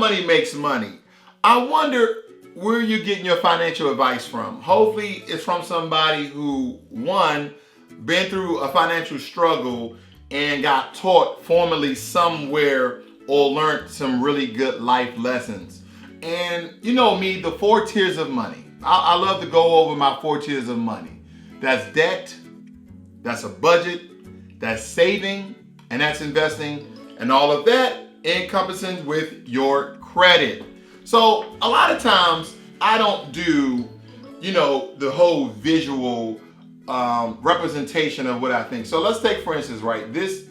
money makes money. I wonder where you're getting your financial advice from. Hopefully, it's from somebody who, one, been through a financial struggle and got taught formally somewhere or learned some really good life lessons. And you know me, the 4 tiers of money. I love to go over my 4 tiers of money. That's debt, that's a budget, that's saving, and that's investing, and all of that encompassing with your credit. So a lot of times I don't do, the whole visual representation of what I think. So let's take, for instance, right, this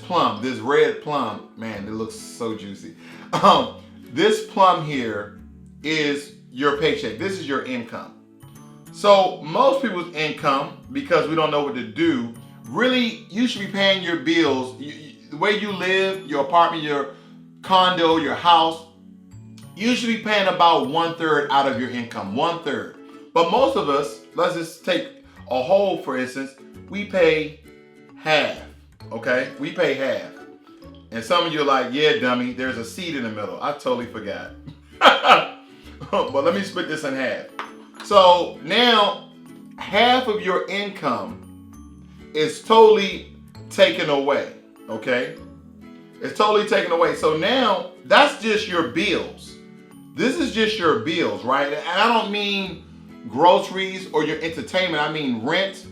plum, this red plum, man, it looks so juicy. This plum here is your paycheck. This is your income. So most people's income, because we don't know what to do, really, you should be paying your bills. The way you live, your apartment, your condo, your house, you should be paying about 1/3 out of your income, 1/3. But most of us, let's just take a whole, for instance, we pay half, okay? We pay half. And some of you are like, yeah, dummy, there's a seed in the middle. I totally forgot. But let me split this in half. So now, half of your income is totally taken away, okay? It's totally taken away. So now, that's just your bills. This is just your bills, right? And I don't mean groceries or your entertainment. I mean rent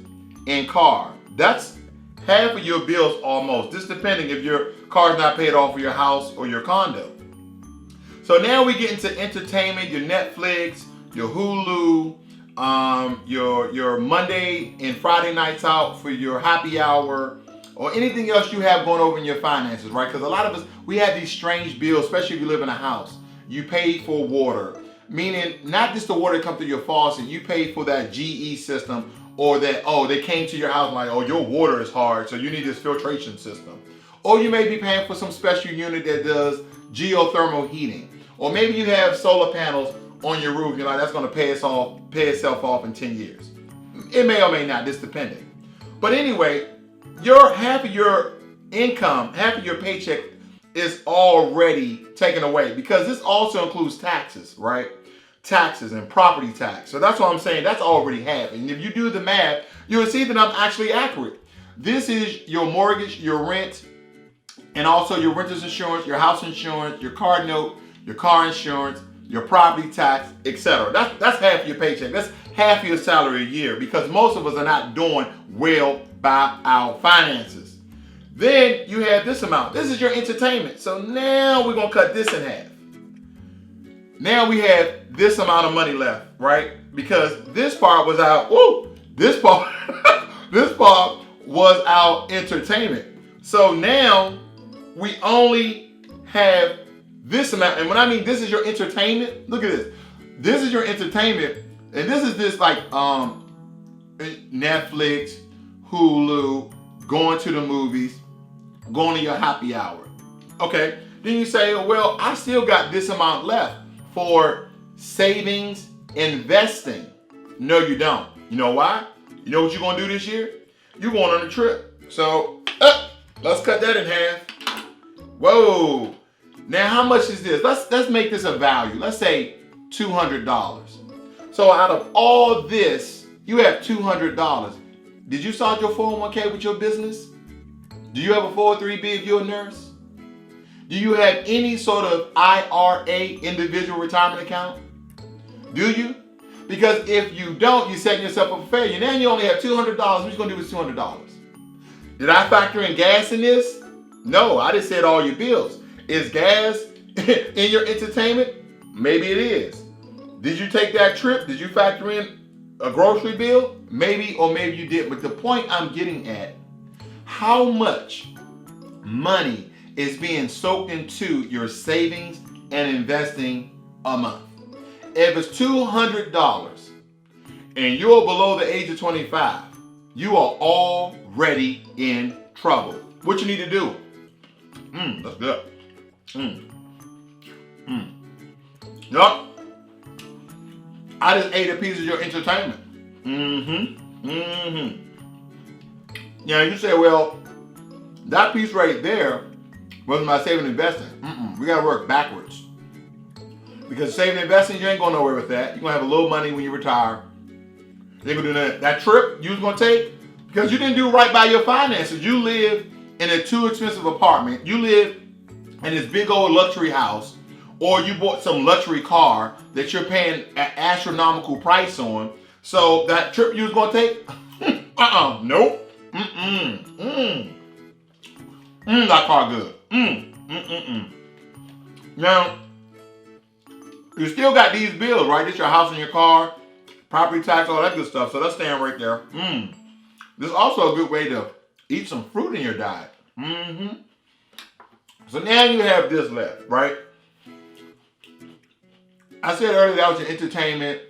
and car. That's half of your bills almost. Just depending if your car's not paid off for your house or your condo. So now we get into entertainment, your Netflix, your Hulu, your Monday and Friday nights out for your happy hour, or anything else you have going over in your finances, right? Because a lot of us, we have these strange bills, especially if you live in a house. You pay for water, meaning not just the water that comes through your faucet, you pay for that GE system, or that, they came to your house like, your water is hard, so you need this filtration system. Or you may be paying for some special unit that does geothermal heating. Or maybe you have solar panels on your roof, you're like, that's gonna pay itself off in 10 years. It may or may not, just depending. But anyway, half of your income, half of your paycheck is already taken away, because this also includes taxes, right? Taxes and property tax. So that's what I'm saying, that's already half. And if you do the math, you'll see that I'm actually accurate. This is your mortgage, your rent, and also your renter's insurance, your house insurance, your car note, your car insurance, your property tax, etc. That's half of your paycheck. That's half your salary a year, because most of us are not doing well by our finances. Then you have this amount. This is your entertainment. So now we're going to cut this in half. Now we have this amount of money left, right? Because this part was our, this part was our entertainment. So now we only have this amount. And when I mean this is your entertainment, look at this. This is your entertainment. And this is this like Netflix, Hulu, going to the movies, going to your happy hour. Okay, then you say, well, I still got this amount left for savings, investing. No, you don't. You know why? You know what you're going to do this year? You're going on a trip. So let's cut that in half. Whoa. Now, how much is this? Let's make this a value. Let's say $200. So out of all this, you have $200. Did you start your 401k with your business? Do you have a 403b if you're a nurse? Do you have any sort of IRA, individual retirement account? Do you? Because if you don't, you're setting yourself up for failure. Now you only have $200. What you going to do with $200? Did I factor in gas in this? No, I just said all your bills. Is gas in your entertainment? Maybe it is. Did you take that trip? Did you factor in a grocery bill? Maybe, or maybe you did. But the point I'm getting at, how much money is being soaked into your savings and investing a month? If it's $200 and you're below the age of 25, you are already in trouble. What you need to do? That's good. Yup. I just ate a piece of your entertainment. Yeah, you say, well, that piece right there was my saving and investing. We gotta work backwards. Because saving and investing, you ain't going nowhere with that. You're going to have a little money when you retire. You're going to do that. That trip you was going to take, because you didn't do right by your finances. You live in a too expensive apartment. You live in this big old luxury house. Or you bought some luxury car that you're paying an astronomical price on. So that trip you was going to take, nope. That car good. Now, you still got these bills, right? This your house and your car, property tax, all that good stuff. So that's staying right there. This is also a good way to eat some fruit in your diet. So now you have this left, right? I said earlier that was your entertainment.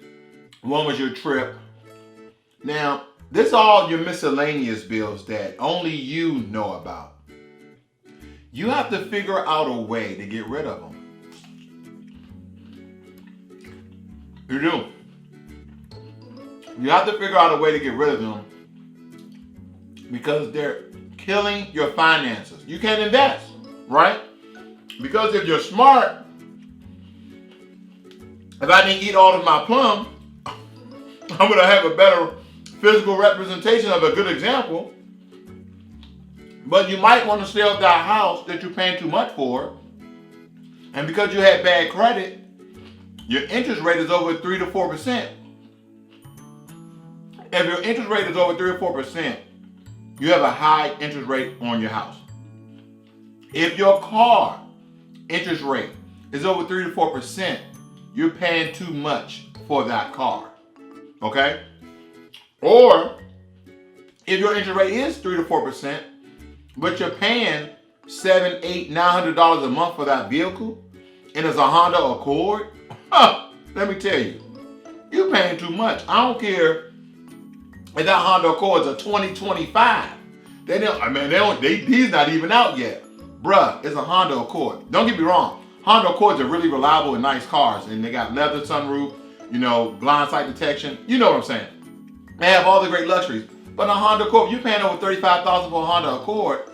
One was your trip. Now, this is all your miscellaneous bills that only you know about. You have to figure out a way to get rid of them. You do. You have to figure out a way to get rid of them because they're killing your finances. You can't invest, right? Because if you're smart, if I didn't eat all of my plum, I'm going to have a better physical representation of a good example. But you might want to sell that house that you're paying too much for. And because you had bad credit, your interest rate is over 3 to 4%. If your interest rate is over 3 or 4%, you have a high interest rate on your house. If your car interest rate is over 3 to 4%, you're paying too much for that car. Okay? Or if your interest rate is 3 to 4%, but you're paying $700, $800, $900 a month for that vehicle, and it's a Honda Accord, let me tell you, you're paying too much. I don't care if that Honda Accord is a 2025. He's not even out yet. Bruh, it's a Honda Accord. Don't get me wrong. Honda Accords are really reliable and nice cars, and they got leather sunroof, blind sight detection. You know what I'm saying? They have all the great luxuries. But a Honda Accord, you're paying over $35,000 for a Honda Accord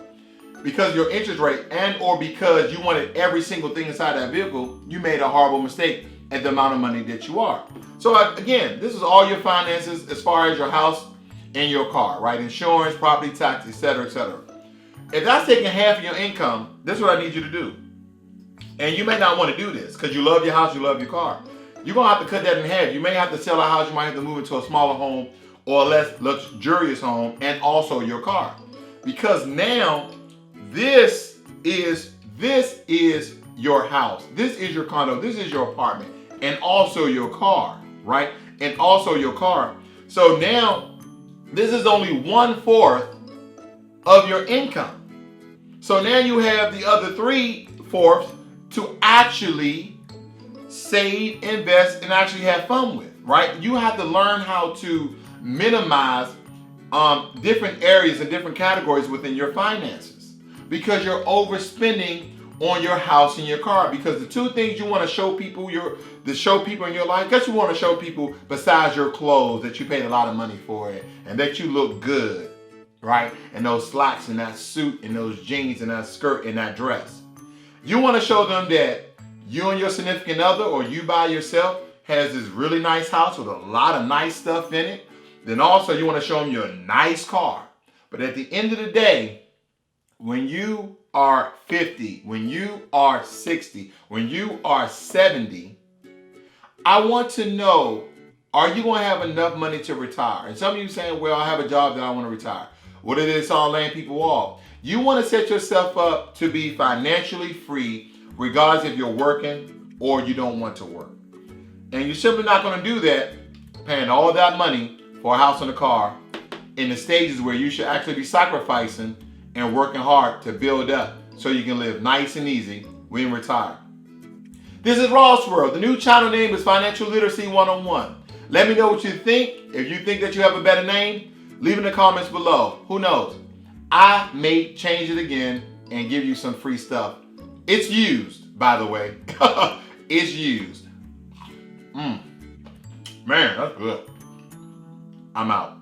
because your interest rate or because you wanted every single thing inside that vehicle, you made a horrible mistake at the amount of money that you are. So again, this is all your finances as far as your house and your car, right? Insurance, property tax, etc., etc. If that's taking half of your income, this is what I need you to do. And you may not want to do this because you love your house, you love your car. You're going to have to cut that in half. You may have to sell a house, you might have to move into a smaller home or a less luxurious home, and also your car. Because now this is your house. This is your condo. This is your apartment. And also your car, right? And also your car. So now this is only 1/4 of your income. So now you have the other 3/4 to actually save, invest, and actually have fun with, right? You have to learn how to minimize different areas and different categories within your finances because you're overspending on your house and your car. Because the two things you want to show people in your life, guess you want to show people besides your clothes that you paid a lot of money for it and that you look good, right? And those slacks and that suit and those jeans and that skirt and that dress. You want to show them that you and your significant other or you by yourself has this really nice house with a lot of nice stuff in it. Then also you want to show them your nice car. But at the end of the day, when you are 50, when you are 60, when you are 70, I want to know, are you going to have enough money to retire? And some of you saying, well, I have a job that I want to retire. What is this all laying people off? You want to set yourself up to be financially free regardless if you're working or you don't want to work. And you're simply not going to do that paying all that money for a house and a car in the stages where you should actually be sacrificing and working hard to build up so you can live nice and easy when you retire. This is Ross World. The new channel name is Financial Literacy 101. Let me know what you think. If you think that you have a better name, leave in the comments below. Who knows? I may change it again and give you some free stuff. It's used, by the way. It's used. Man, that's good. I'm out.